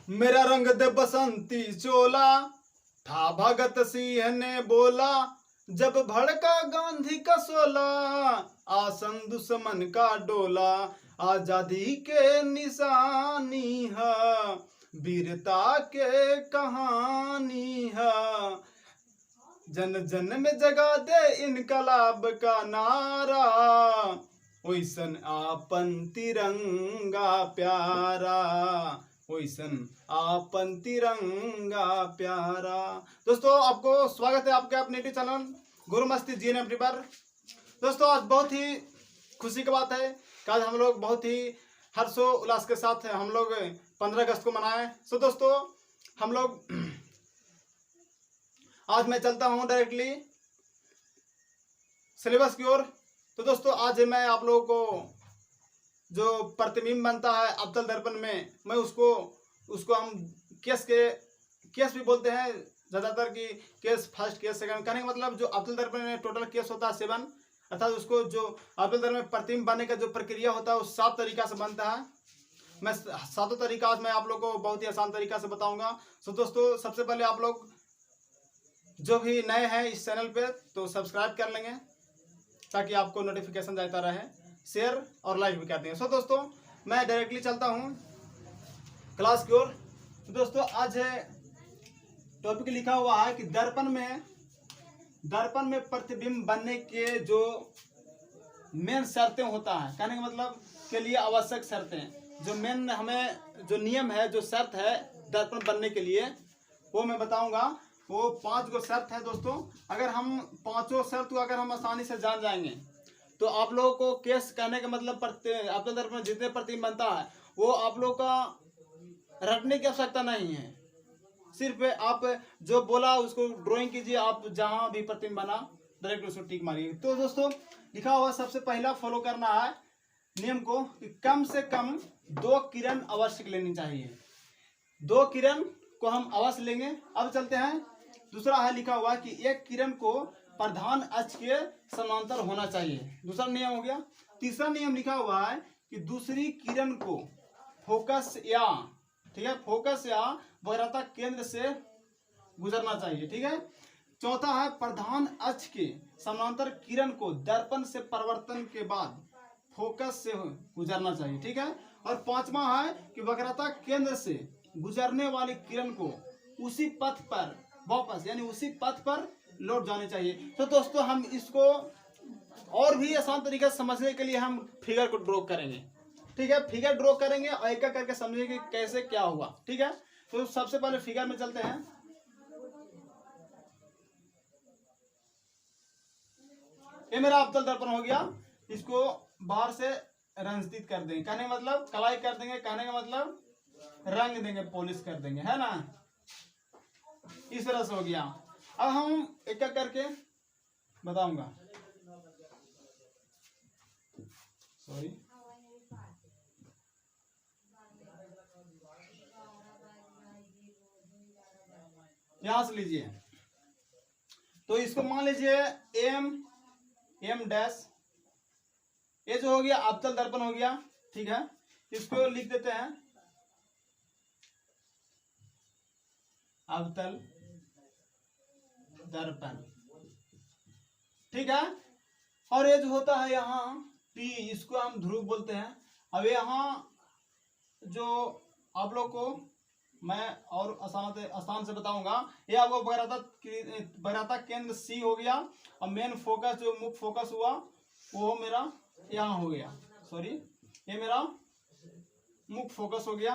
मेरा रंग दे बसंती चोला, था भगत सिंह ने बोला। जब भड़का गांधी का शोला, आसन दुश्मन का डोला। आजादी के निशानी है, वीरता के कहानी है। जन जन में जगा दे इनकलाब का नारा, ओइसन आपन तिरंगा प्यारा, ओइसन आपन तिरंगा प्यारा। दोस्तों, आपको स्वागत है आपके अपने यूट्यूब चैनल गुरु मस्ती जीएनएमटी पर। दोस्तों, आज बहुत ही खुशी की बात है कि आज हम लोग बहुत ही हर्षो उल्लास के साथ हम लोग 15 अगस्त को मनाएं। सो दोस्तों, हम लोग आज मैं चलता हूं डायरेक्टली सिलेबस की ओर। तो दोस्तों, आज मैं आप लोगों को जो प्रतिबिंब बनता है अब्दल दर्पण में, मैं उसको हम केस भी बोलते हैं ज़्यादातर कि केस फर्स्ट केस सेकंड। कहने का मतलब जो अब्दल दर्पण में टोटल केस होता है 7, अर्थात उसको जो अब्दल दर्पण में प्रतिबिंब बनने का जो प्रक्रिया होता है वो 7 तरीका से बनता है। मैं 7 तरीका आज मैं आप लोग को बहुत ही आसान तरीका से बताऊंगा। तो दोस्तों, सबसे पहले आप लोग जो भी नए हैं इस चैनल पे तो सब्सक्राइब कर लेंगे ताकि आपको नोटिफिकेशन जाता रहे, शेयर और लाइक भी कर देंगे। सो दोस्तों, मैं डायरेक्टली चलता हूँ क्लास की ओर। तो दोस्तों, आज टॉपिक लिखा हुआ है कि दर्पण में प्रतिबिंब बनने के जो मेन शर्तें होता है, कहने का मतलब के लिए आवश्यक शर्तें, जो मेन हमें जो नियम है, जो शर्त है दर्पण बनने के लिए, वो मैं बताऊंगा। वो 5 गो शर्त है दोस्तों। अगर हम 5 शर्त को अगर हम आसानी से जान जाएंगे तो आप लोगों को केस कहने का मतलब अपने दर्पण में जितने प्रतिबिंब बनता है वो आप लोगों का रटने की आवश्यकता नहीं है। सिर्फ आप जो बोला उसको ड्राइंग कीजिए, आप जहां भी प्रतिबिंब बना डायरेक्ट उसको टिक मारिए। तो दोस्तों, लिखा हुआ सबसे पहला फॉलो करना है नियम को कि कम से कम 2 किरण अवश्य लेनी चाहिए। 2 किरण को हम अवश्य लेंगे। अब चलते हैं, दूसरा है लिखा हुआ कि एक किरण को प्रधान अक्ष के समांतर होना चाहिए, दूसरा नियम हो गया। तीसरा नियम लिखा हुआ है कि दूसरी किरण को फोकस या वक्रता केंद्र से गुजरना चाहिए, ठीक है। चौथा है प्रधान अक्ष के समांतर किरण को दर्पण से परावर्तन के बाद फोकस से गुजरना चाहिए, ठीक है। और 5वां है कि वक्रता केंद्र से गुजरने वाली किरण को उसी पथ पर वापस यानी उसी पथ पर लौट जाने चाहिए। तो दोस्तों, हम इसको और भी आसान तरीके से समझने के लिए हम फिगर को ड्रॉ करेंगे, ठीक है। फिगर ड्रॉ करेंगे और एक एक करके समझेंगे कैसे क्या हुआ, ठीक है। तो सबसे पहले फिगर में चलते हैं। ये मेरा अब्दल दर्पण हो गया, इसको बाहर से रंजित कर देंगे, कहने का मतलब कलाई कर देंगे, कहने का मतलब रंग देंगे, पॉलिश कर देंगे, है ना। इस तरह से हो गया। अब हम एक एक करके बताऊंगा। सॉरी, यहां से लीजिए। तो इसको मान लीजिए एम डैश, ये जो हो गया अब्दल दर्पण हो गया, ठीक है। इसको लिख देते हैं अब्दल दर्पण, ठीक है। और ये जो होता है यहाँ पी, इसको हम ध्रुव बोलते हैं। अब यहाँ जो आप लोग को मैं और आसान से बताऊंगा, ये आपको वक्रता केंद्र सी हो गया और मेन फोकस जो मुख्य फोकस हुआ वो मेरा यहाँ हो गया। सॉरी, ये मेरा मुख्य फोकस हो गया,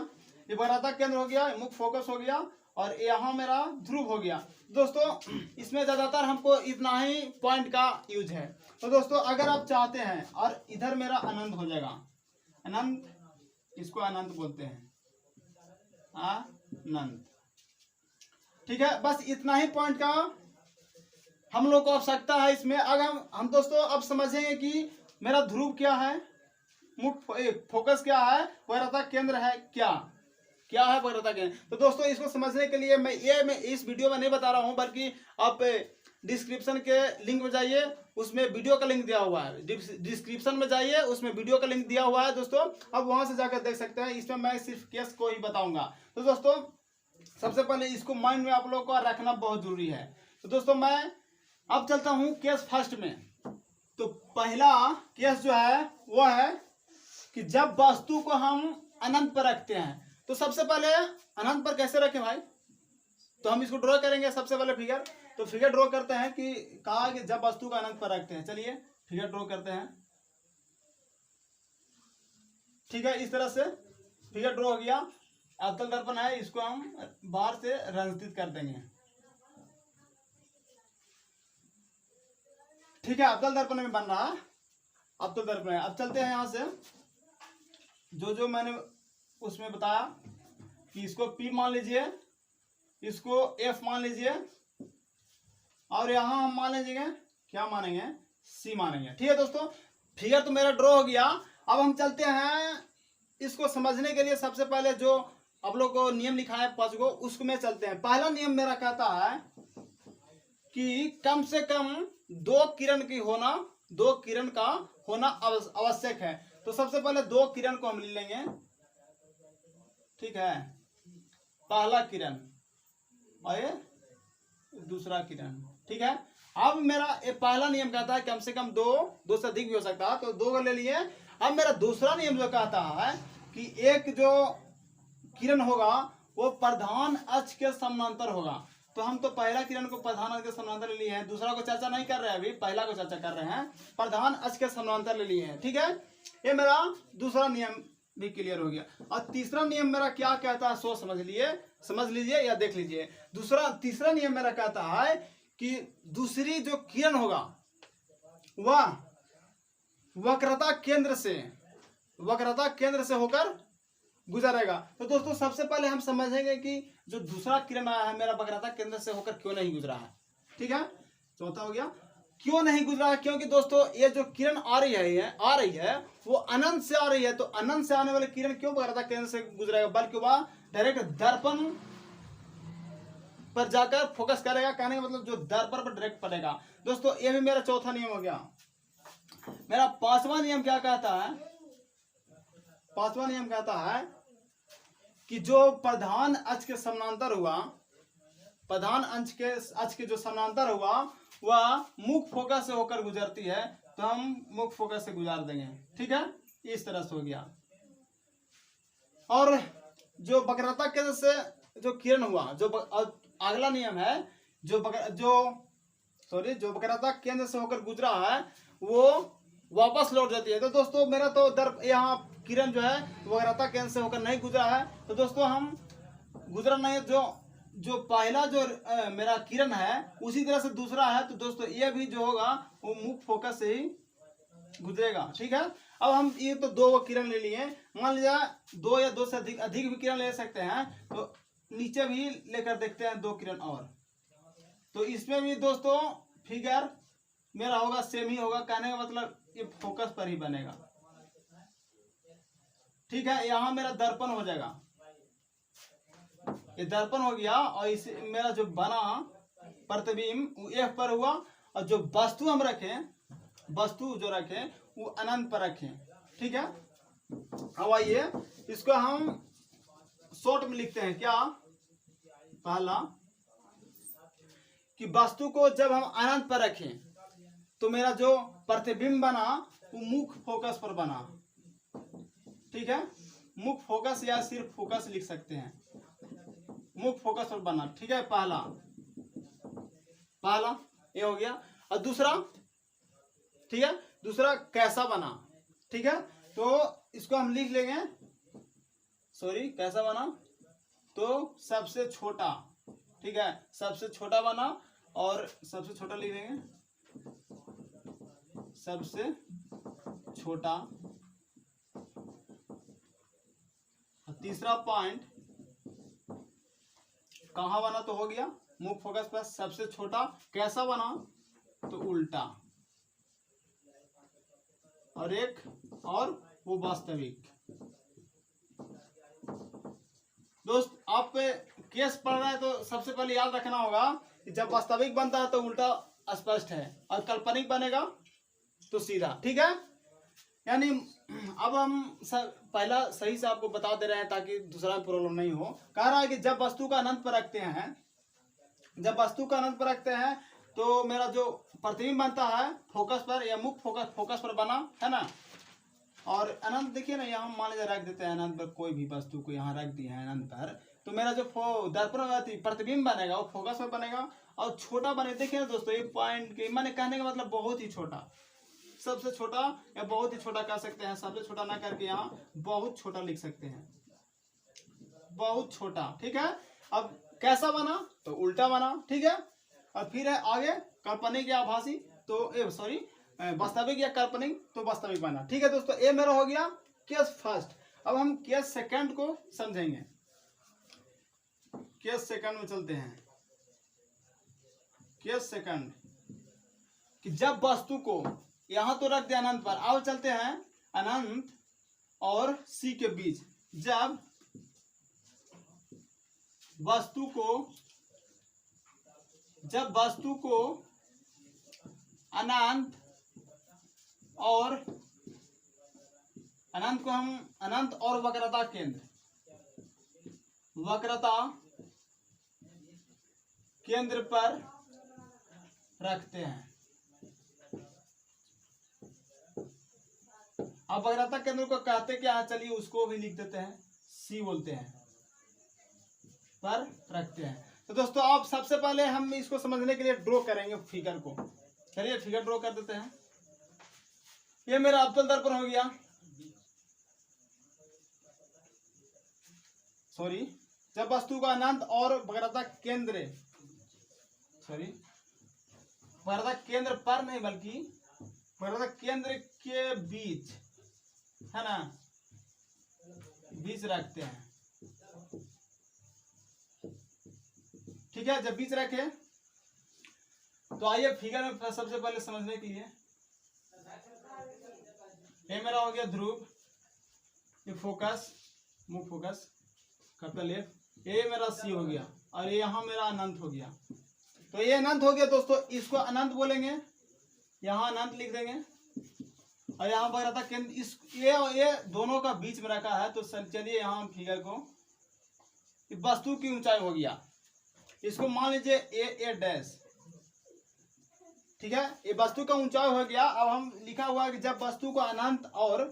ये वक्रता केंद्र हो गया, मुख्य फोकस हो गया और यहाँ मेरा ध्रुव हो गया। दोस्तों, इसमें ज्यादातर हमको इतना ही पॉइंट का यूज है। तो दोस्तों, अगर आप चाहते हैं और इधर मेरा अनंत हो जाएगा, अनंत, इसको अनंत बोलते हैं, अनंत, ठीक है। बस इतना ही पॉइंट का हम लोग को आवश्यकता है इसमें। अगर हम दोस्तों अब समझेंगे कि मेरा ध्रुव क्या है, मुख्य फोकस क्या है, वक्रता केंद्र है क्या है वक्रता केंद्र। तो दोस्तों, इसको समझने के लिए मैं इस वीडियो में नहीं बता रहा हूं, बल्कि आप डिस्क्रिप्शन के लिंक में जाइए, उसमें वीडियो का लिंक दिया हुआ है। डिस्क्रिप्शन में जाइए, उसमें वीडियो का लिंक दिया हुआ है दोस्तों, अब वहां से जाकर देख सकते हैं। इसमें मैं सिर्फ केस को ही बताऊंगा। तो दोस्तों सबसे पहले इसको माइंड में आप लोगों को रखना बहुत जरूरी है। तो दोस्तों मैं अब चलता हूं केस फर्स्ट में। तो पहला केस जो है वो है कि जब वस्तु को हम अनंत पर रखते हैं, तो सबसे पहले अनंत पर कैसे रखें भाई, तो हम इसको ड्रॉ करेंगे सबसे पहले फिगर। तो फिगर ड्रॉ करते हैं कि कहा कि जब वस्तु को अनंत पर रखते हैं। चलिए फिगर ड्रॉ करते हैं। ठीक है, इस तरह से फिगर ड्रॉ हो गया। अवतल दर्पण है, इसको हम बाहर से रंजित कर देंगे। ठीक है, अवतल दर्पण में बन रहा है, अवतल दर्पण है। अब चलते हैं यहां से, जो मैंने उसमें बताया कि इसको P मान लीजिए, इसको F मान लीजिए, और यहां हम मान लीजिए क्या मानेंगे, C मानेंगे। ठीक है दोस्तों, फिगर तो मेरा ड्रॉ हो गया। अब हम चलते हैं इसको समझने के लिए। सबसे पहले जो आप लोग को नियम लिखा है 5 गो, उसको में चलते हैं। पहला नियम मेरा कहता है कि कम से कम 2 किरण की होना, 2 किरण का होना आवश्यक है। तो सबसे पहले 2 किरण को हम ले लेंगे। ठीक है, पहला किरण और ये दूसरा किरण। ठीक है, अब मेरा ये पहला नियम कहता है कम से कम 2 से अधिक भी हो सकता है, तो 2 को ले लिए। अब मेरा दूसरा नियम जो कहता है कि एक जो किरण होगा वो प्रधान अक्ष के समानांतर होगा। तो हम तो पहला किरण को प्रधान अक्ष के समानांतर ले लिए हैं, दूसरा को चर्चा नहीं कर रहे हैं, अभी पहला को चर्चा कर रहे हैं, प्रधान अक्ष के समानांतर ले लिए हैं। ठीक है, ये मेरा दूसरा नियम भी क्लियर हो गया। और तीसरा नियम मेरा क्या कहता है, सो समझ लीजिए या देख लीजिए। तीसरा नियम मेरा कहता है कि दूसरी जो किरण होगा वह वक्रता केंद्र से होकर गुजरेगा। तो दोस्तों सबसे पहले हम समझेंगे कि जो दूसरा किरण आया है मेरा वक्रता केंद्र से होकर क्यों नहीं गुजरा है। ठीक है, चौथा हो गया, क्यों नहीं गुजरा है, क्योंकि दोस्तों ये जो किरण आ रही है वो अनंत से आ रही है। तो अनंत से आने वाले किरण क्यों वक्रता केंद्र से गुजरेगा, बल्कि वह डायरेक्ट दर्पण पर जाकर फोकस करेगा। कहने का मतलब जो दर्पण पर डायरेक्ट पड़ेगा। दोस्तों ये भी मेरा चौथा नियम हो गया। मेरा पांचवा नियम क्या कहता है, पांचवा नियम कहता है कि जो प्रधान अक्ष के समानांतर हुआ, प्रधान अक्ष के जो समानांतर हुआ वह मुख्य फोकस से होकर गुजरती है, तो हम मुख्य फोकस से गुजार देंगे। ठीक है, इस तरह से हो गया। और जो वक्रता केंद्र से जो किरण हुआ, जो अगला नियम है, जो वक्रता केंद्र से होकर गुजरा है वो वापस लौट जाती है। तो दोस्तों मेरा तो यहाँ किरण जो है वक्रता केंद्र से होकर नहीं गुजरा है। तो दोस्तों हम गुजरा नहीं, जो पहला जो मेरा किरण है उसी तरह से दूसरा है। तो दोस्तों ये भी जो होगा वो मुख्य फोकस से ही गुजरेगा। ठीक है, अब हम ये तो 2 किरण ले लिए, मान लीजिए 2 या 2 से अधिक भी किरण ले सकते हैं। तो नीचे भी लेकर देखते हैं 2 किरण और। तो इसमें भी दोस्तों फिगर मेरा होगा सेम ही होगा, कहने का मतलब ये फोकस पर ही बनेगा। ठीक है, यहां मेरा दर्पण हो जाएगा, ये दर्पण हो गया। और इस मेरा जो बना प्रतिबिंब F पर हुआ, और जो वस्तु हम रखें, वस्तु जो रखें वो अनंत पर रखें। ठीक है, अब आइए इसको हम शॉर्ट में लिखते हैं। क्या, पहला कि वस्तु को जब हम अनंत पर रखें तो मेरा जो प्रतिबिंब बना वो मुख्य फोकस पर बना। ठीक है, मुख्य फोकस या सिर्फ फोकस लिख सकते हैं, मुख्य फोकस पर बना। ठीक है, पहला ये हो गया। और दूसरा, ठीक है, दूसरा कैसा बना। ठीक है, तो इसको हम लिख लेंगे, कैसा बना, तो सबसे छोटा। ठीक है, सबसे छोटा बना, और सबसे छोटा लिख देंगे, सबसे छोटा। तीसरा पॉइंट कहां बना, तो हो गया मुख्य फोकस पर सबसे छोटा। कैसा बना, तो उल्टा। और वो वास्तविक। दोस्त आप केस पढ़ रहे हैं तो सबसे पहले याद रखना होगा कि जब वास्तविक बनता है तो उल्टा स्पष्ट है, और काल्पनिक बनेगा तो सीधा। ठीक है, यानी अब हम पहला सही से आपको बता दे रहे हैं ताकि दूसरा प्रॉब्लम नहीं हो। कह रहा है कि जब वस्तु का अनंत पर रखते हैं, जब वस्तु का अनंत पर रखते हैं तो मेरा जो प्रतिबिंब बनता है फोकस पर या मुख्य फोकस पर बना है ना, और अनंत देखिए ना, यहाँ मान लीजिए रख देते हैं अनंत पर, कोई भी वस्तु को यहाँ रख दिए हैं अनंत पर, तो मेरा जो दर्पण प्रतिबिंब बनेगा वो फोकस पर बनेगा और छोटा बने। देखिए ना दोस्तों, ये पॉइंट के मैंने कहने का मतलब बहुत ही छोटा, सबसे छोटा या बहुत ही छोटा कह सकते हैं, सबसे छोटा ना करके यहाँ बहुत छोटा लिख सकते हैं, बहुत छोटा। ठीक है, अब कैसा बना तो उल्टा बना। ठीक है, और फिर है आगे काल्पनिक या आभासी तो सॉरी वास्तविक या काल्पनिक तो वास्तविक बना। ठीक है दोस्तों, ये मेरा हो गया केस फर्स्ट। अब हम केस सेकंड को समझेंगे। केस सेकंड में चलते हैं। केस सेकंड कि जब वस्तु को यहां तो रख दिया अनंत पर, अब चलते हैं अनंत और सी के बीच। जब वस्तु को अनंत और वक्रता केंद्र पर रखते हैं। अब वक्रता केंद्र को कहते क्या है, चलिए उसको भी लिख देते हैं, सी बोलते हैं, पर रखते हैं। तो दोस्तों आप सबसे पहले हम इसको समझने के लिए ड्रॉ करेंगे फिगर को। चलिए फिगर ड्रॉ कर देते हैं। ये मेरा अवतल दर्पण हो गया, सॉरी, जब वस्तु का अनंत और वक्रता केंद्र, सॉरी वक्रता केंद्र पर नहीं बल्कि वक्रता केंद्र के बीच है ना, बीच रखते हैं। ठीक है, जब बीच रखे तो आइए फिगर में सबसे पहले समझने के लिए, ये मेरा हो गया ध्रुव, ये फोकस, मुख्य फोकस कैपिटल एफ, ये मेरा सी हो गया और ये यहाँ मेरा अनंत हो गया। तो ये अनंत हो गया दोस्तों, इसको अनंत बोलेंगे, यहाँ अनंत लिख देंगे और यहाँ पर रहता केंद्र, इस ये दोनों का बीच में रखा है। तो चलिए यहाँ फिगर को, वस्तु की ऊंचाई हो गया, इसको मान लीजिए ए डैश। ठीक है, ये वस्तु का ऊंचाई हो गया। अब हम लिखा हुआ है कि जब वस्तु को अनंत और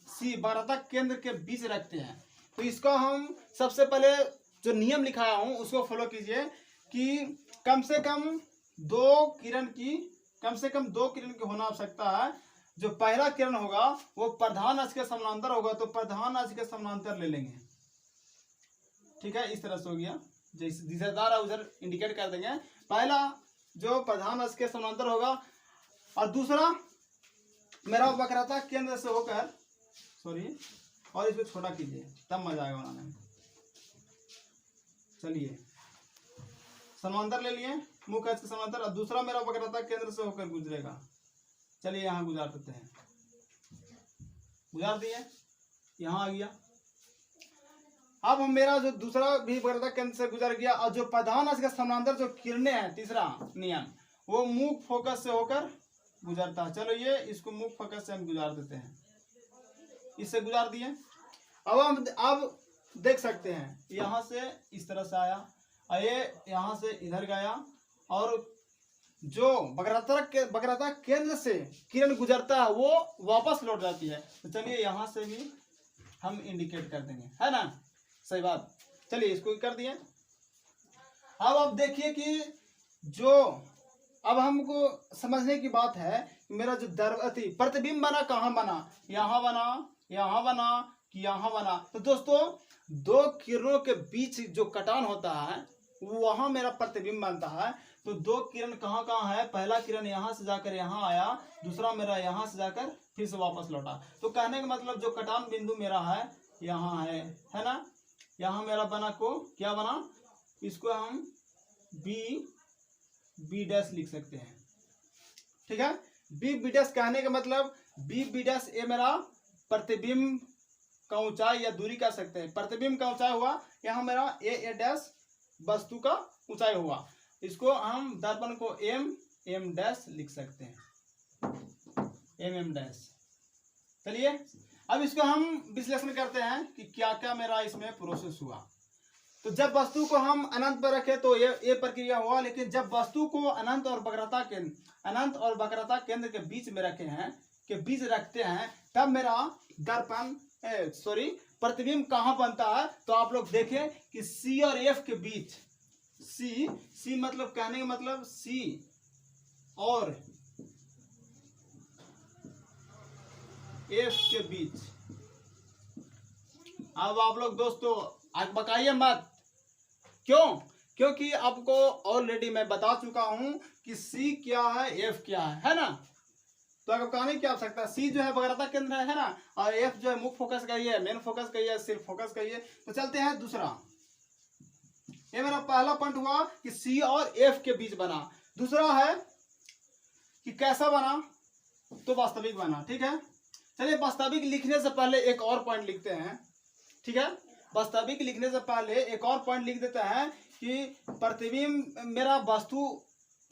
सी वक्रता केंद्र के बीच रखते हैं, तो इसको हम सबसे पहले जो नियम लिखाया हूं उसको फॉलो कीजिए कि कम से कम दो किरण की होना आवश्यकता है। जो पहला किरण होगा वो प्रधान अक्ष के समानांतर होगा, तो प्रधान अक्ष के समानांतर ले लेंगे। ठीक है, इस तरह से हो गया, जैसे दिशादार उधर इंडिकेट कर देंगे। पहला जो प्रधान अक्ष के समानांतर होगा और दूसरा मेरा वक्रता केंद्र से होकर, सॉरी, और इसको छोटा कीजिए तब मजा आएगा बनाने में। चलिए समांतर ले लिए, मुख्य अक्ष के समांतर, और दूसरा मेरा वक्रता केंद्र से होकर गुजरेगा। चलिए यहाँ गुजार देते हैं, गुजार दिए, यहाँ आ गया। अब हम मेरा जो दूसरा भी वक्रता केंद्र से गुजर गया और जो प्रधान अक्ष के समानांतर जो किरणें हैं, तीसरा नियम, वो मुख्य फोकस से होकर गुजरता है। चलो ये इसको मुख्य फोकस से हम गुजार देते हैं, इससे गुजार दिए। अब हम देख सकते हैं यहाँ से इस तरह से आया और ये यहाँ से इधर गया और जो वक्रता केंद्र से किरण गुजरता है वो वापस लौट जाती है। तो चलिए यहाँ से भी हम इंडिकेट कर देंगे, है ना, सही बात। चलिए इसको कर दिए। अब आप देखिए कि जो अब हमको समझने की बात है, मेरा जो प्रतिबिंब बना कहाँ बना, यहाँ बना, यहाँ बना कि यहाँ बना। तो दोस्तों दो किरणों के बीच जो कटान होता है वहां मेरा प्रतिबिंब बनता है। तो दो किरण कहाँ कहाँ है, पहला किरण यहाँ से जाकर यहाँ आया, दूसरा मेरा यहाँ से जाकर फिर से वापस लौटा। तो कहने का मतलब जो कटान बिंदु मेरा है यहाँ है ना, यहाँ मेरा बना को क्या बना, इसको हम बी डैश लिख सकते हैं। ठीक है, बी डैश कहने का मतलब बी डैश ये मेरा प्रतिबिंब का ऊंचाई या दूरी कह सकते हैं, प्रतिबिंब का ऊंचाई हुआ। यहाँ मेरा ए डैश वस्तु का ऊंचाई हुआ। इसको हम दर्पण को एम एम डैश लिख सकते हैं, एम डैश। चलिए अब इसको हम विश्लेषण करते हैं कि क्या क्या मेरा इसमें प्रोसेस हुआ। तो जब वस्तु को हम अनंत पर रखे तो ये प्रक्रिया हुआ, लेकिन जब वस्तु को अनंत और वक्रता केंद्र के बीच में रखे हैं, के बीच रखते हैं, तब मेरा दर्पण प्रतिबिंब कहाँ बनता है। तो आप लोग देखें कि सी और एफ के बीच, सी मतलब कहने का मतलब सी और एफ के बीच। अब आप लोग दोस्तों बकाइए मत, क्यों? क्योंकि आपको ऑलरेडी मैं बता चुका हूं कि सी क्या है, एफ क्या है ना। तो अगर कहने की आवश्यकता, सी जो है वक्रता केंद्र है ना, और एफ जो है मुख्य फोकस का ही है, मेन फोकस का ही है, सिर्फ फोकस का ही है। तो चलते हैं दूसरा। ये मेरा पहला पॉइंट हुआ कि सी और एफ के बीच बना। दूसरा है कि कैसा बना, तो वास्तविक बना। ठीक है, चलिए वास्तविक लिखने से पहले एक और पॉइंट लिखते हैं। ठीक है, वास्तविक लिखने से पहले एक और पॉइंट लिख देते हैं कि प्रतिबिंब मेरा वस्तु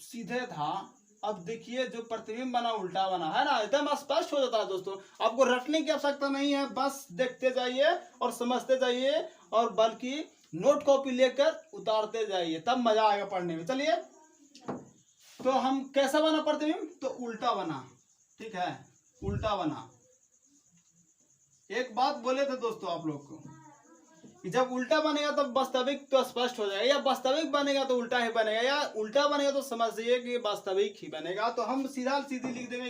सीधे था, अब देखिए जो प्रतिबिंब बना उल्टा बना है ना, एकदम स्पष्ट हो जाता है दोस्तों। आपको रटने की आवश्यकता नहीं है, बस देखते जाइए और समझते जाइए, और बल्कि नोट कॉपी लेकर उतारते जाइए, तब मजा आएगा पढ़ने में। चलिए तो हम कैसा बना प्रतिबिंब, तो उल्टा बना। ठीक है, उल्टा बना। एक बात बोले थे दोस्तों आप लोग को कि जब उल्टा बनेगा तो वास्तविक तो स्पष्ट हो जाएगा, या वास्तविक बनेगा तो उल्टा ही बनेगा, या उल्टा बनेगा तो समझिए कि वास्तविक ही बनेगा। तो हम सीधा सीधी लिख देंगे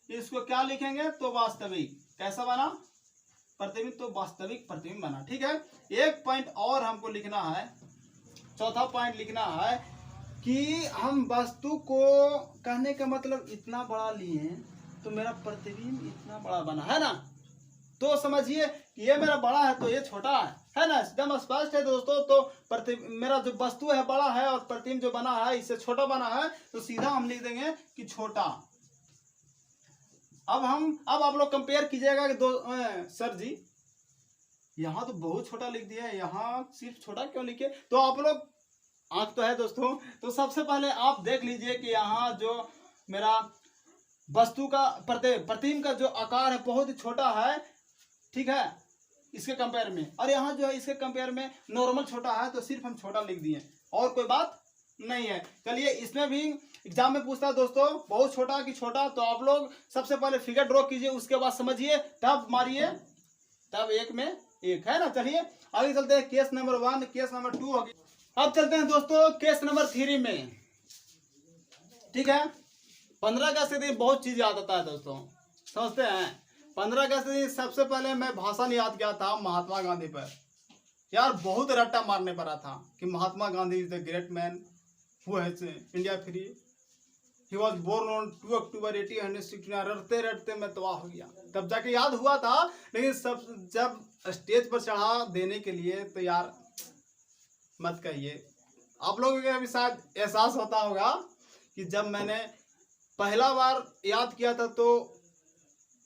इसको क्या लिखेंगे, तो वास्तविक। कैसा बना प्रतिबिंब, तो वास्तविक प्रतिबिंब बना। ठीक है, एक पॉइंट और हमको लिखना है, चौथा पॉइंट लिखना है कि हम वस्तु को, कहने का मतलब इतना बड़ा लिए तो मेरा प्रतिबिंब इतना बड़ा बना है ना। तो समझिए कि ये मेरा बड़ा है तो ये छोटा है ना, एकदम स्पष्ट है दोस्तों। तो मेरा जो वस्तु है बड़ा है और प्रतिबिंब जो बना है इससे छोटा बना है, तो सीधा हम लिख देंगे कि छोटा। अब आप लोग कंपेयर कीजिएगा कि सर जी यहाँ तो बहुत छोटा लिख दिया है, यहाँ सिर्फ छोटा क्यों लिखे। तो आप लोग, आंख तो है दोस्तों, तो सबसे पहले आप देख लीजिए कि यहाँ जो मेरा वस्तु का प्रतिबिंब का जो आकार है बहुत ही छोटा है। ठीक है, इसके कंपेयर में, और यहाँ जो है इसके कंपेयर में नॉर्मल छोटा है, तो सिर्फ हम छोटा लिख दिए, और कोई बात नहीं है। चलिए इसमें भी एग्जाम में पूछता है दोस्तों बहुत छोटा कि छोटा, तो आप लोग सबसे पहले फिगर ड्रॉ कीजिए, उसके बाद समझिए, तब मारिए, तब एक में एक है ना। चलिए आगे चलते हैं, केस नंबर 1, केस नंबर 2 हो गया। अब चलते हैं दोस्तों केस नंबर 3 में। ठीक है, 15 अगस्त के दिन बहुत चीज याद आता है दोस्तों, समझते हैं। 15 अगस्त के दिन सबसे पहले मैं भाषण याद किया था महात्मा गांधी पर। यार बहुत रट्टा मारने पड़ा था कि Mahatma Gandhi is the great man who has India free, he was born on 2 October 1869। रटते रटते मैं तबाह हो गया, तब जाके याद हुआ था। लेकिन सब जब स्टेज पर चढ़ा देने के लिए, तो यार मत कहिए। आप लोगों को भी शायद एहसास होता होगा कि जब मैंने पहला बार याद किया था, तो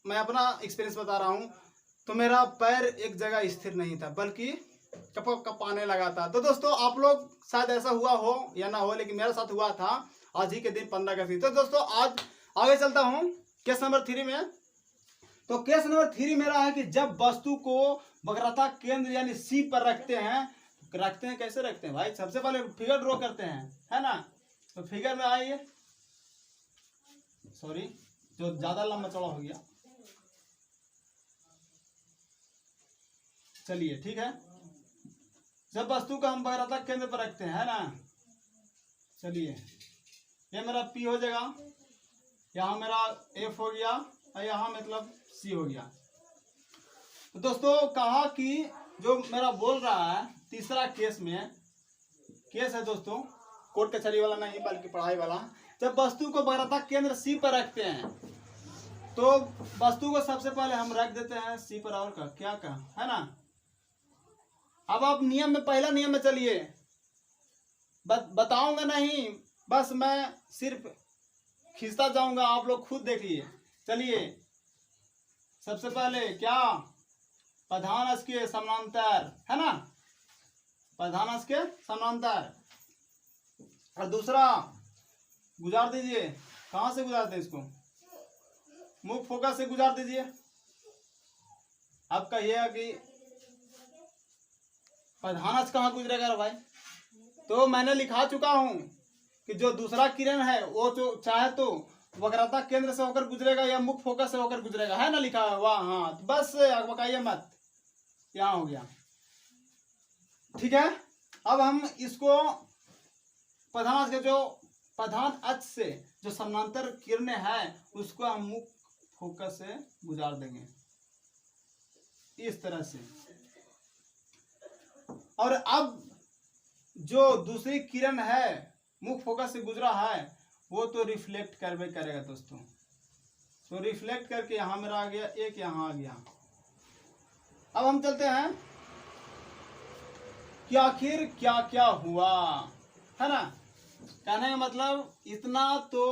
मैं अपना एक्सपीरियंस बता रहा हूँ, तो मेरा पैर एक जगह स्थिर नहीं था, बल्कि कपाने लगा था। तो दोस्तों आप लोग शायद ऐसा हुआ हो या ना हो, लेकिन मेरे साथ हुआ था आज ही के दिन 15 अगस्त। तो दोस्तों आज आगे चलता हूँ केस नंबर 3 में। तो केस नंबर 3 मेरा है कि जब वस्तु को वक्रता केंद्र यानी सी पर रखते हैं कैसे रखते हैं भाई, सबसे पहले फिगर ड्रॉ करते हैं, है ना। तो फिगर में आइए, सॉरी जो ज्यादा लंबा चौड़ा हो गया। चलिए ठीक है, जब वस्तु को हम वक्रता केंद्र पर रखते हैं, है ना। चलिए ये मेरा P हो जाएगा, यहाँ मेरा F हो गया, और यहाँ मतलब C हो गया। तो दोस्तों कहा कि जो मेरा बोल रहा है तीसरा केस में, केस है दोस्तों कोर्ट कचहरी वाला नहीं बल्कि पढ़ाई वाला। जब वस्तु को वक्रता केंद्र C पर रखते हैं, तो वस्तु को सबसे पहले हम रख देते हैं C पर, और क्या है ना। अब आप नियम में, पहला नियम में चलिए, बताऊंगा नहीं, बस मैं सिर्फ खींचता जाऊंगा, आप लोग खुद देखिए। चलिए सबसे पहले क्या, प्रधान के समानांतर, है ना, प्रधान के समानांतर। और दूसरा गुजार दीजिए। कहाँ से गुजारते हैं इसको? मुख्य फोकस से गुजार दीजिए। अब कहिएगा कि प्रधान अक्ष कहाँ गुजरेगा रे भाई? तो मैंने लिखा चुका हूं कि जो दूसरा किरण है वो तो चाहे तो वक्रता केंद्र से होकर गुजरेगा या मुख्य फोकस से होकर गुजरेगा, है ना लिखा है वाह। हाँ तो बस बकाइए मत, यहाँ हो गया। ठीक है, अब हम इसको प्रधान अक्ष के जो प्रधान अक्ष से जो समानांतर किरणें है उसको हम मुख्य फोकस से गुजार देंगे इस तरह से। और अब जो दूसरी किरण है मुख्य फोकस से गुजरा है वो तो रिफ्लेक्ट करवे करेगा दोस्तों। तो रिफ्लेक्ट करके यहां मेरा आ गया एक, यहां आ गया। अब हम चलते हैं कि आखिर क्या क्या हुआ, है ना। कहने का मतलब इतना तो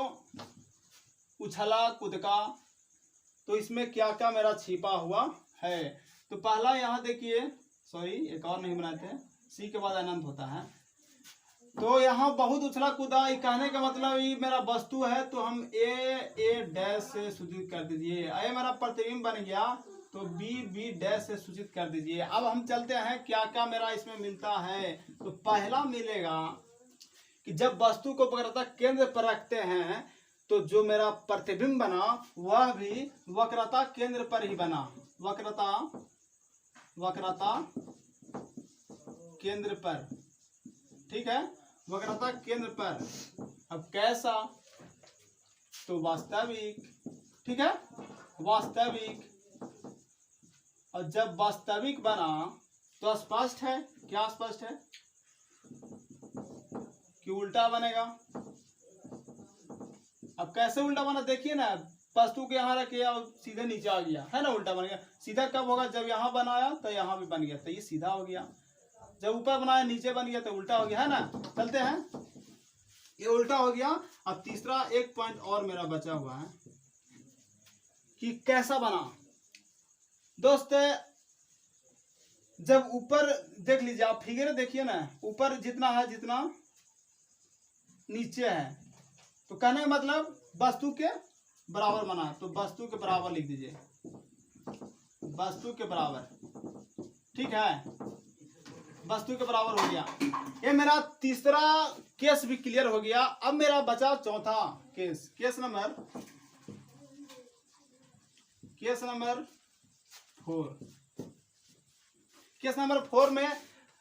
उछला कूदका, तो इसमें क्या क्या मेरा छिपा हुआ है। तो पहला यहाँ देखिए, सॉरी एक और नहीं बनाते, सी के बाद अनंत होता है। तो यहाँ बहुत उछला कूदा, कहने का मतलब ये मेरा वस्तु है तो हम ए डैश से सूचित कर दीजिए। ए मेरा प्रतिबिंब बन गया तो बी डैश से सूचित कर दीजिए। अब हम चलते हैं क्या क्या मेरा इसमें मिलता है। तो पहला मिलेगा कि जब वस्तु को वक्रता केंद्र पर रखते हैं तो जो मेरा प्रतिबिंब बना वह भी वक्रता केंद्र पर ही बना। वक्रता केंद्र पर, ठीक है, वक्रता केंद्र पर। अब कैसा? तो वास्तविक, ठीक है, वास्तविक। और जब वास्तविक बना तो स्पष्ट है, क्या स्पष्ट है कि उल्टा बनेगा। अब कैसे उल्टा बना देखिए ना, वस्तु के यहाँ रखे और सीधे नीचे आ गया, है ना, उल्टा बन गया। सीधा कब होगा? जब यहाँ बनाया तो यहाँ भी बन गया, तो ये सीधा हो गया। जब ऊपर बनाया नीचे बन गया तो उल्टा हो गया, है ना। चलते हैं, ये उल्टा हो गया। अब तीसरा एक पॉइंट और मेरा बचा हुआ है कि कैसा बना। दोस्त जब ऊपर देख लीजिए आप, फिगर देखिए ना, ऊपर जितना है जितना नीचे है, तो कहने का मतलब वस्तु के बराबर बना। तो वस्तु के बराबर लिख दीजिए, वस्तु के बराबर, ठीक है, वस्तु के बराबर हो गया। ये मेरा तीसरा केस भी क्लियर हो गया। अब मेरा बचा चौथा case, case number 4। Case number 4 में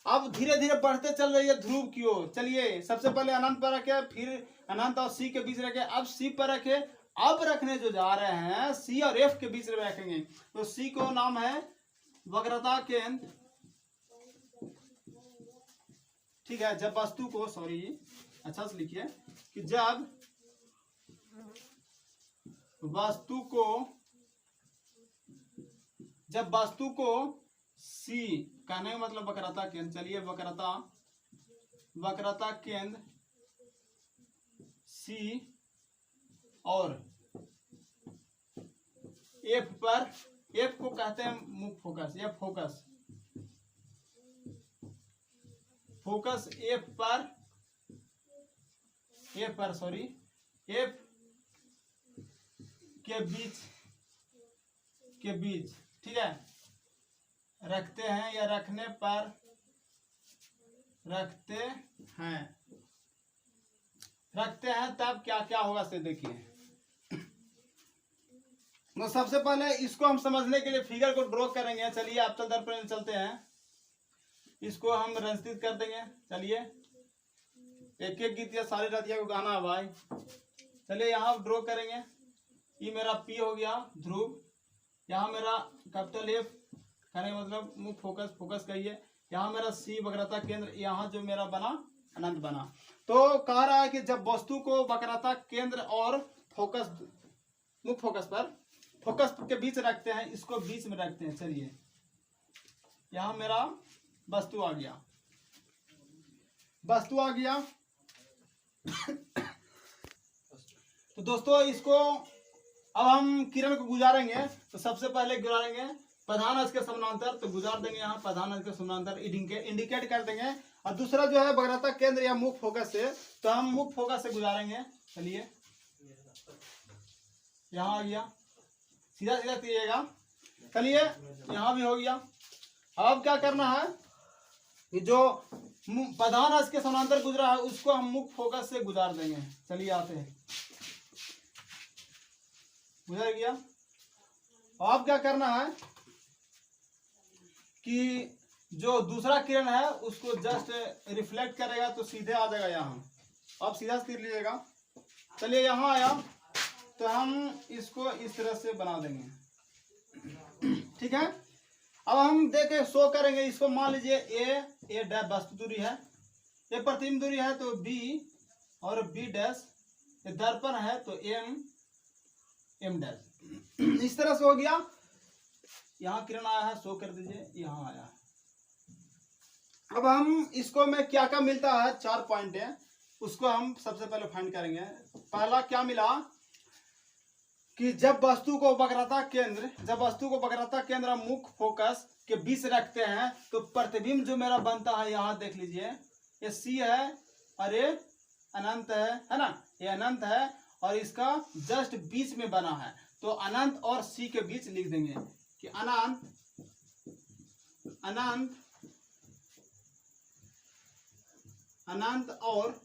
अब धीरे धीरे बढ़ते चल रही है ध्रुव की ओर। चलिए सबसे पहले अनंत पर रखे, फिर अनंत और सी के बीच रखे, अब सी पर रखे। अब रखने जो जा रहे हैं सी और एफ के बीच में रखेंगे। तो सी को नाम है वक्रता केंद्र, ठीक है। जब वस्तु को, सॉरी अच्छा से लिखिए, कि जब वस्तु को सी, कहने का मतलब वक्रता केंद्र, चलिए वक्रता केंद्र सी और एफ पर, एफ को कहते हैं मुख्य फोकस या फोकस एफ पर सॉरी एफ के बीच, ठीक है, रखते हैं या रखने पर रखते हैं तब क्या क्या होगा से देखिए। तो सबसे पहले इसको हम समझने के लिए फिगर को ड्रॉ करेंगे। चलिए अवतल दर्पण में चलते हैं, इसको हम रंजित कर देंगे। चलिए एक एक गीत या सारी रतिया को गाना है भाई। चलिए यहाँ ड्रॉ करेंगे। ये मेरा पी हो गया ध्रुव, यहाँ मेरा कैपिटल एफ, कहने मतलब मुख्य फोकस कहिए। यहाँ मेरा सी वक्रता केंद्र, यहाँ जो मेरा बना अनंत बना। तो कह रहा है कि जब वस्तु को वक्रता केंद्र और मुख्य फोकस के बीच रखते हैं, इसको बीच में रखते हैं। चलिए यहाँ मेरा वस्तु आ गया। तो दोस्तों इसको अब हम किरण को गुजारेंगे। तो सबसे पहले गुजारेंगे प्रधान अक्ष के समानांतर, तो गुजार देंगे यहाँ प्रधान अक्ष के समानांतर, इंडिकेट कर देंगे। और दूसरा जो है वक्रता केंद्र या मुख्य फोकस से, तो हम मुख्य फोकस से गुजारेंगे। चलिए यहाँ आ गया, सीधा सीधा तीरिएगा। चलिए यहाँ भी हो गया। अब क्या करना है कि जो प्रधान अक्ष के समानांतर गुजरा है उसको हम मुख्य फोकस से गुजार देंगे। चलिए आते हैं, गुजर गया। अब क्या करना है कि जो दूसरा किरण है उसको जस्ट रिफ्लेक्ट करेगा तो सीधे आ जाएगा यहाँ। अब सीधा तीर लीजिएगा। चलिए यहाँ आया तो हम इसको इस तरह से बना देंगे, ठीक है। अब हम देखें शो करेंगे इसको, मान लीजिए ए डैश वस्तु दूरी है, ए प्रतिबिंब दूरी है तो बी, और बी डैश ये दर्पण है तो एम डैश। इस तरह से हो गया। यहाँ किरण आया है, शो कर दीजिए, यहाँ आया है। अब हम इसको में क्या क्या मिलता है, 4 पॉइंट है, उसको हम सबसे पहले फाइंड करेंगे। पहला क्या मिला कि जब वस्तु को वक्रता केंद्र मुख्य फोकस के बीच रखते हैं तो प्रतिबिंब जो मेरा बनता है, यहाँ देख लीजिए ये सी है और ये अनंत है ना, ये अनंत है और इसका जस्ट बीच में बना है। तो अनंत और सी के बीच लिख देंगे कि अनंत और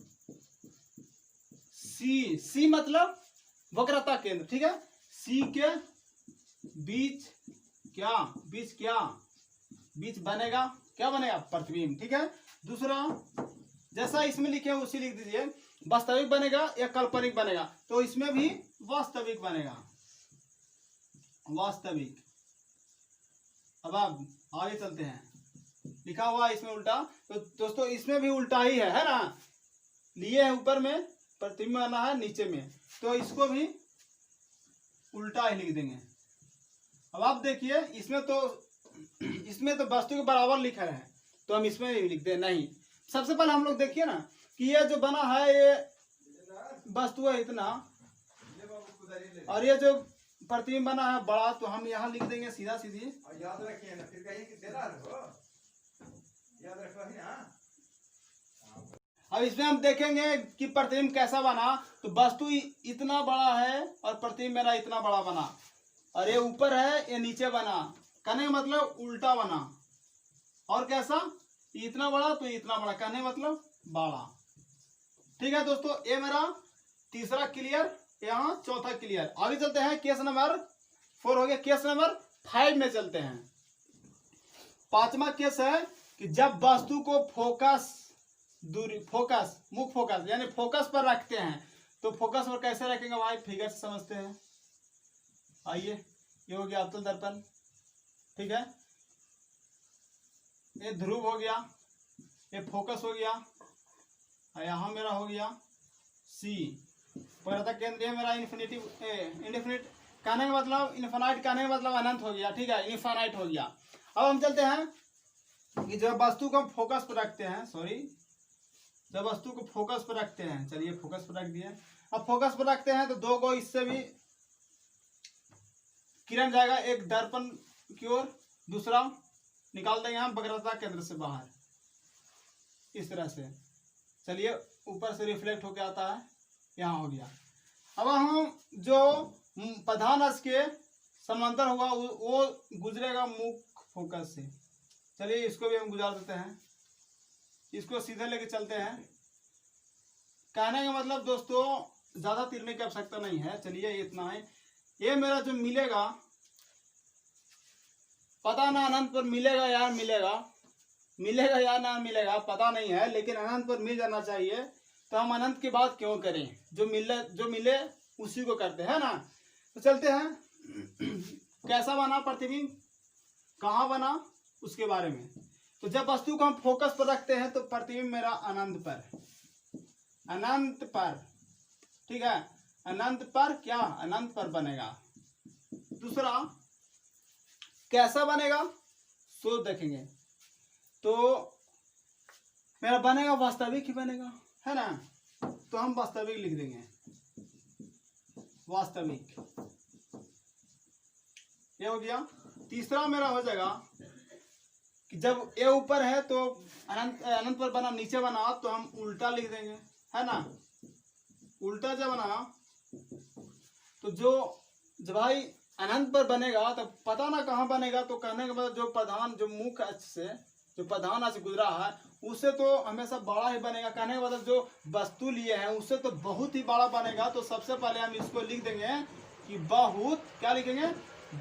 सी मतलब वक्रता केंद्र, ठीक है। सी के बीच बनेगा, क्या बनेगा, प्रतिबिंब, ठीक है। दूसरा जैसा इसमें लिखे हैं उसी लिख दीजिए, वास्तविक बनेगा या काल्पनिक बनेगा, तो इसमें भी वास्तविक बनेगा, वास्तविक। अब आप आगे चलते हैं, लिखा हुआ है इसमें उल्टा, तो दोस्तों इसमें भी उल्टा ही है ना, लिए है ऊपर में प्रतिबिंब आना है नीचे में, तो इसको भी उल्टा ही लिख देंगे। अब आप देखिए इसमें तो वस्तु के बराबर लिखा है, तो हम इसमें नहीं लिखते हैं, नहीं। सबसे पहले हम लोग देखिए ना कि ये जो बना है ये वस्तु है इतना, और ये जो प्रतिबिंब बना है बड़ा, तो हम यहाँ लिख देंगे सीधा सीधी। याद रखिए ना, फिर कहीं याद रखो ना। अब इसमें हम देखेंगे कि प्रतिबिंब कैसा बना, तो वस्तु इतना बड़ा है और प्रतिबिंब मेरा इतना बड़ा बना, और ये ऊपर है ये नीचे बना, कहने का मतलब उल्टा बना। और कैसा, इतना बड़ा तो इतना बड़ा, कहने का मतलब बड़ा, ठीक है दोस्तों। ये मेरा तीसरा क्लियर, यहाँ चौथा क्लियर। आगे चलते हैं, केस नंबर 4 हो गया। केस नंबर 5 में चलते हैं। 5वां केस है कि जब वस्तु को मुख्य फोकस यानी फोकस पर रखते हैं, तो फोकस पर कैसे रखेंगे भाई, फिगर से समझते हैं। आइए, ये हो गया अवतल दर्पण, ठीक है। ये ध्रुव हो गया, ये फोकस हो गया, और यहाँ मेरा हो गया सी। वक्रता केंद्र मेरा इनफिनिट कहने का मतलब, इनफाइनाइट कहने का मतलब अनंत हो गया, ठीक है, इनफाइनाइट हो गया। अब हम चलते हैं कि जब वस्तु को हम फोकस पर रखते हैं, जब वस्तु को फोकस पर रखते हैं, चलिए फोकस पर रख दिए। अब फोकस पर रखते हैं तो 2 को इससे भी किरण जाएगा, एक दर्पण की ओर, दूसरा निकाल देंगे हम वक्रता केंद्र से बाहर, इस तरह से। चलिए ऊपर से रिफ्लेक्ट होकर आता है, यहाँ हो गया। अब हम जो प्रधान अक्ष के समांतर होगा वो गुजरेगा मुख्य फोकस से। चलिए इसको भी हम गुजार देते हैं, इसको सीधे लेके चलते हैं। कहने का मतलब दोस्तों ज्यादा तीरने की आवश्यकता नहीं है, चलिए इतना है। ये मेरा जो मिलेगा, पता ना अनंत पर मिलेगा या ना मिलेगा पता नहीं है, लेकिन अनंत पर मिल जाना चाहिए। तो हम अनंत की बात क्यों करें, जो मिले उसी को करते हैं ना। तो चलते हैं, कैसा बना प्रतिबिंब, कहाँ बना, उसके बारे में। तो जब वस्तु को हम फोकस पर रखते हैं तो प्रतिबिंब मेरा अनंत पर, ठीक है, अनंत पर क्या, अनंत पर बनेगा। दूसरा कैसा बनेगा, सो देखेंगे तो मेरा बनेगा वास्तविक ही बनेगा, है ना। तो हम वास्तविक लिख देंगे, वास्तविक, ये हो गया। तीसरा मेरा हो जाएगा कि जब ए ऊपर है तो अनंत अनंत पर बना, नीचे बना तो हम उल्टा लिख देंगे, है ना। उल्टा जब बना तो जब भाई अनंत पर बनेगा तो पता ना कहाँ बनेगा, तो कहने के बाद जो प्रधान जो मुख्य अक्ष से जो प्रधान अक्ष गुजरा है उससे तो हमेशा बड़ा ही बनेगा। कहने के बाद जो वस्तु लिए हैं उससे तो बहुत ही बड़ा बनेगा। तो सबसे पहले हम इसको लिख देंगे कि बहुत, क्या लिखेंगे,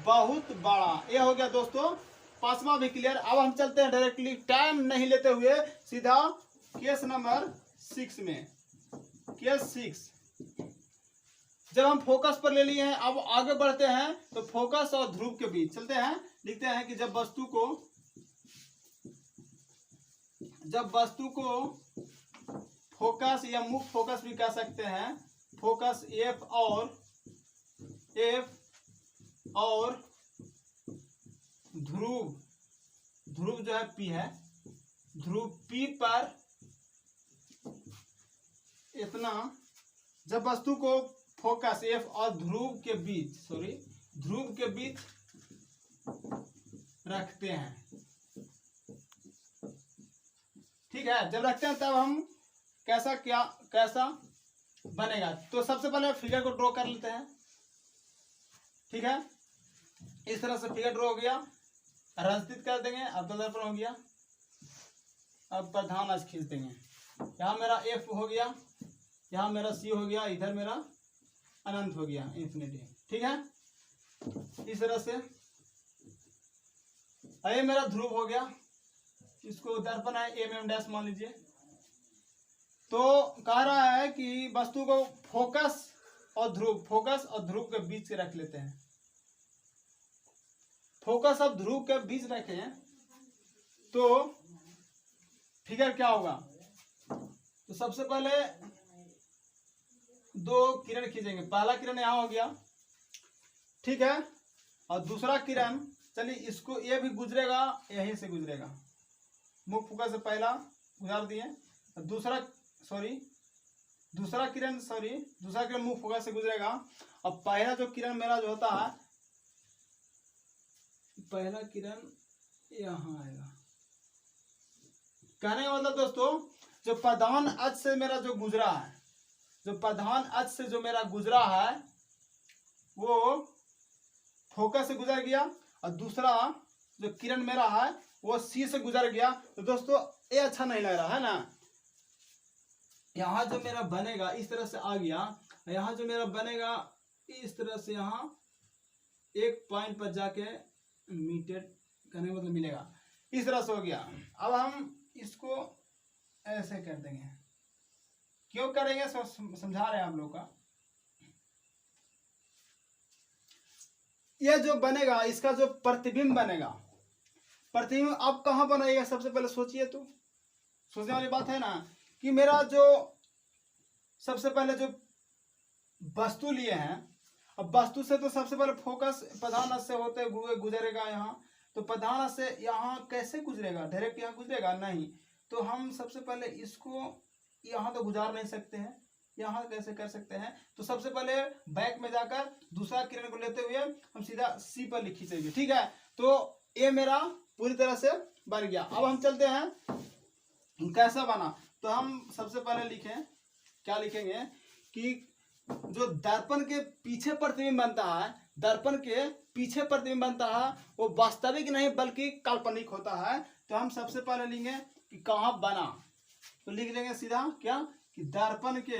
बहुत बड़ा। ये हो गया दोस्तों पांचवा भी क्लियर। अब हम चलते हैं डायरेक्टली, टाइम नहीं लेते हुए सीधा केस नंबर 6 में। केस 6 जब हम फोकस पर ले लिए हैं, अब आगे बढ़ते हैं तो फोकस और ध्रुव के बीच चलते हैं। लिखते हैं कि जब वस्तु को फोकस या मुख्य फोकस भी कह सकते हैं, फोकस एफ और ध्रुव जो है पी है, ध्रुव पी पर इतना, जब वस्तु को फोकस एफ और ध्रुव के बीच रखते हैं, ठीक है। जब रखते हैं तब हम कैसा बनेगा। तो सबसे पहले फिगर को ड्रॉ कर लेते हैं, ठीक है। इस तरह से फिगर ड्रॉ हो गया, रंजित कर देंगे, अब्दुल दर्पण हो गया। अब प्रधान अक्ष खींच देंगे, यहाँ मेरा एफ हो गया, यहाँ मेरा सी हो गया, इधर मेरा अनंत हो गया, इंफिनिटी, ठीक है। इस तरह से ये मेरा ध्रुव हो गया, इसको दर्पण है एम डैश मान लीजिए। तो कह रहा है कि वस्तु को फोकस और ध्रुव के बीच रख लेते हैं। फोकस और ध्रुव के बीच रखें तो फिगर क्या होगा। तो सबसे पहले दो किरण खींचेंगे, पहला किरण यहाँ हो गया, ठीक है। और दूसरा किरण, चलिए इसको ये भी गुजरेगा, यहीं से गुजरेगा, मुख्य फोकस से पहला गुजार दिए, दूसरा किरण मुख्य फोकस से गुजरेगा। और पहला जो किरण मेरा जो होता है, पहला किरण यहाँ आएगा। कहने का मतलब दोस्तों, जो प्रधान अक्ष से मेरा जो गुजरा है, वो फोकस से गुजर गया, और दूसरा जो किरण मेरा है वो सी से गुजर गया। तो दोस्तों ये अच्छा नहीं लग रहा है ना। यहाँ जो मेरा बनेगा इस तरह से आ गया, यहाँ जो मेरा बनेगा इस तरह से, यहाँ एक पॉइंट पर जाके मीटेड करने मतलब मिलेगा, इस तरह से हो गया। अब हम इसको ऐसे कर देंगे, क्यों करेंगे समझा रहे हैं हम लोग का। यह जो बनेगा, इसका जो प्रतिबिंब बनेगा, प्रतिबिंब अब कहाँ बनेगा, सबसे पहले सोचिए। तो सोचने वाली बात है ना कि मेरा जो सबसे पहले जो वस्तु लिए हैं, अब वस्तु से तो सबसे पहले फोकस प्रधान अक्ष से होते हुए गुजरेगा यहाँ। तो प्रधान अक्ष से यहाँ कैसे गुजरेगा, डायरेक्ट यहाँ गुजरेगा नहीं। तो हम सबसे पहले इसको यहाँ तो गुजार नहीं सकते हैं, यहाँ कैसे कर सकते हैं। तो सबसे पहले बैक में जाकर दूसरा किरण को लेते हुए हम सीधा सी पर खींचेंगे, ठीक है। तो ये मेरा पूरी तरह से बन गया। अब हम चलते हैं कैसा बना। तो हम सबसे पहले लिखें, क्या लिखेंगे कि जो दर्पण के पीछे प्रतिबिंब बनता है, वो वास्तविक नहीं बल्कि काल्पनिक होता है। तो हम सबसे पहले लेंगे कि कहाँ बना, तो लिख लेंगे सीधा क्या कि दर्पण के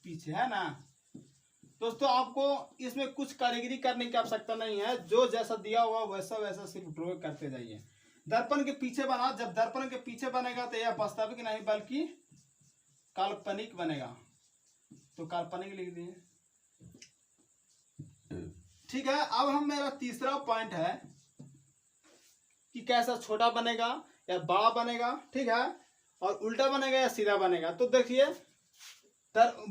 पीछे, है ना। दोस्तों आपको इसमें कुछ कारीगरी करने की आवश्यकता नहीं है, जो जैसा दिया हुआ वैसा सिर्फ ड्रॉ करते जाइए। दर्पण के पीछे बना, जब दर्पण के पीछे बनेगा तो यह वास्तविक नहीं बल्कि काल्पनिक बनेगा। तो काल्पनिक लिख दिए, ठीक है। अब हम मेरा तीसरा पॉइंट है कि कैसा छोटा बनेगा या बड़ा बनेगा, ठीक है, और उल्टा बनेगा या सीधा बनेगा। तो देखिए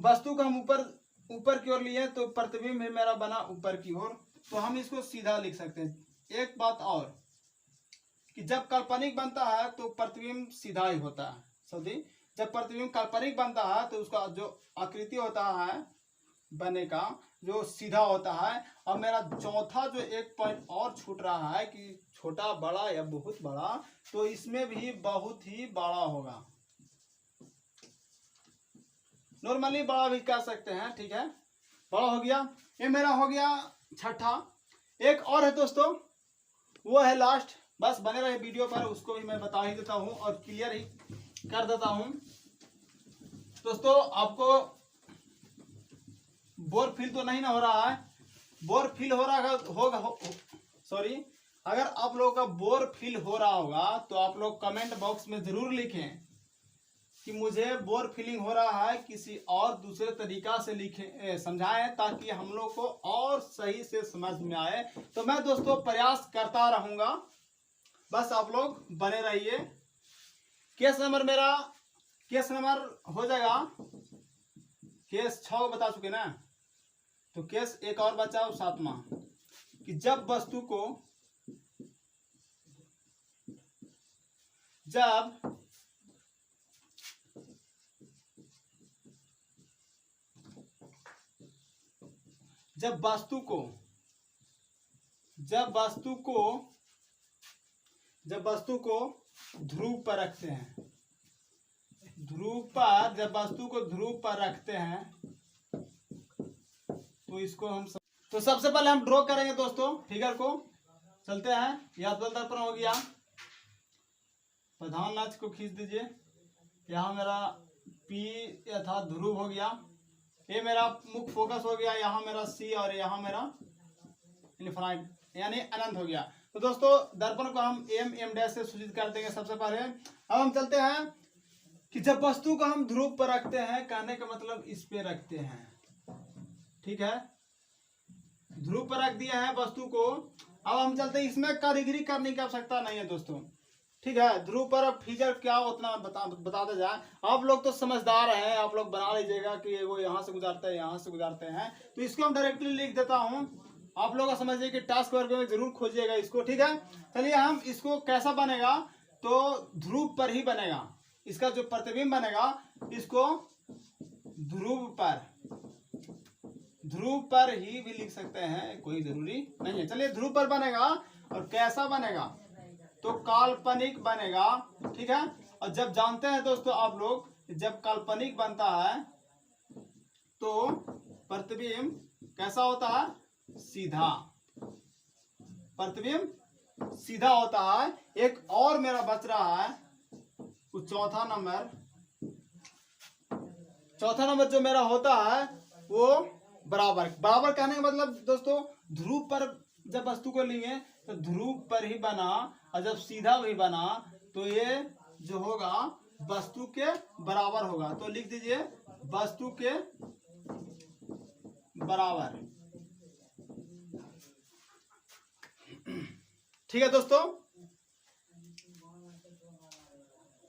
वस्तु को हम ऊपर की ओर लिए तो प्रतिबिंब भी मेरा बना ऊपर की ओर, तो हम इसको सीधा लिख सकते हैं। एक बात और कि जब काल्पनिक बनता है तो प्रतिबिंब सीधा ही होता है। जब प्रतिबिंब काल्पनिक बनता है तो उसका जो आकृति होता है बने का, जो सीधा होता है। अब मेरा चौथा जो एक पॉइंट और छूट रहा है कि छोटा बड़ा या बहुत बड़ा, तो इसमें भी बहुत ही बड़ा होगा। नॉर्मली बड़ा भी कह सकते हैं, ठीक है, बड़ा हो गया। ये मेरा हो गया छठा। एक और है दोस्तों, वो है लास्ट। बस बने रहे वीडियो पर, उसको भी मैं बता ही देता हूँ और क्लियर ही कर देता हूँ। दोस्तों आपको बोर फील तो नहीं ना हो रहा है? बोर फील हो रहा होगा, सॉरी, अगर आप लोगों का बोर फील हो रहा होगा तो आप लोग कमेंट बॉक्स में जरूर लिखें कि मुझे बोर फीलिंग हो रहा है, किसी और दूसरे तरीका से लिखें, समझाएं, ताकि हम लोग को और सही से समझ में आए। तो मैं दोस्तों प्रयास करता रहूंगा, बस आप लोग बने रहिए। केस नंबर मेरा हो जाएगा, केस 6 बता चुके ना, तो केस एक और बचा 7वां, कि जब वस्तु को ध्रुव पर रखते हैं, जब वस्तु को ध्रुव पर रखते हैं तो इसको हम तो सबसे पहले हम ड्रॉ करेंगे दोस्तों फिगर को। चलते हैं, यह अब्दुल दर्पण हो गया। प्रधान अक्ष को खींच दीजिए। यहाँ मेरा P अर्थात ध्रुव हो गया। ये मेरा मुख्य फोकस हो गया। यहाँ मेरा C और यहाँ मेरा इनफाइनाइट यानी अनंत हो गया। तो दोस्तों दर्पण को हम M' से सूचित कर देंगे सबसे पहले। अब हम चलते हैं कि जब वस्तु को हम ध्रुव पर रखते हैं, कहने का मतलब इस पे रखते हैं, ठीक है, ध्रुव पर रख दिया है वस्तु को। अब हम चलते हैं, इसमें कारीगरी करने की आवश्यकता नहीं है दोस्तों, ठीक है। ध्रुव पर फिगर क्या उतना बताते जाए। आप लोग तो समझदार हैं, आप लोग बना लीजिएगा कि वो यहाँ से गुजारते हैं, यहाँ से गुजारते हैं, तो इसको हम डायरेक्टली लिख देता हूँ। आप लोग समझिए कि टास्क वर्क में जरूर खोजिएगा इसको, ठीक है। चलिए हम इसको कैसा बनेगा, तो ध्रुव पर ही बनेगा। इसका जो प्रतिबिंब बनेगा, इसको ध्रुव पर ही भी लिख सकते हैं, कोई जरूरी नहीं है। चलिए ध्रुव पर बनेगा। और कैसा बनेगा, तो काल्पनिक बनेगा, ठीक है। और जब जानते हैं दोस्तों आप लोग, जब काल्पनिक बनता है तो प्रतिबिंब कैसा होता है, सीधा। प्रतिबिंब सीधा होता है। एक और मेरा बच रहा है, चौथा नंबर जो मेरा होता है वो बराबर कहने का मतलब दोस्तों, ध्रुव पर जब वस्तु को लेंगे तो ध्रुव पर ही बना, और जब सीधा भी बना तो ये जो होगा वस्तु के बराबर होगा। तो लिख दीजिए वस्तु के बराबर, ठीक है दोस्तों।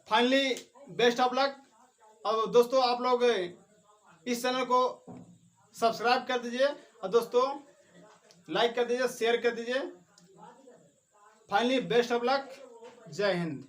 Finally best of luck. अब दोस्तों आप लोग इस चैनल को सब्सक्राइब कर दीजिए और दोस्तों लाइक कर दीजिए, शेयर कर दीजिए। Finally best of luck. जय हिंद।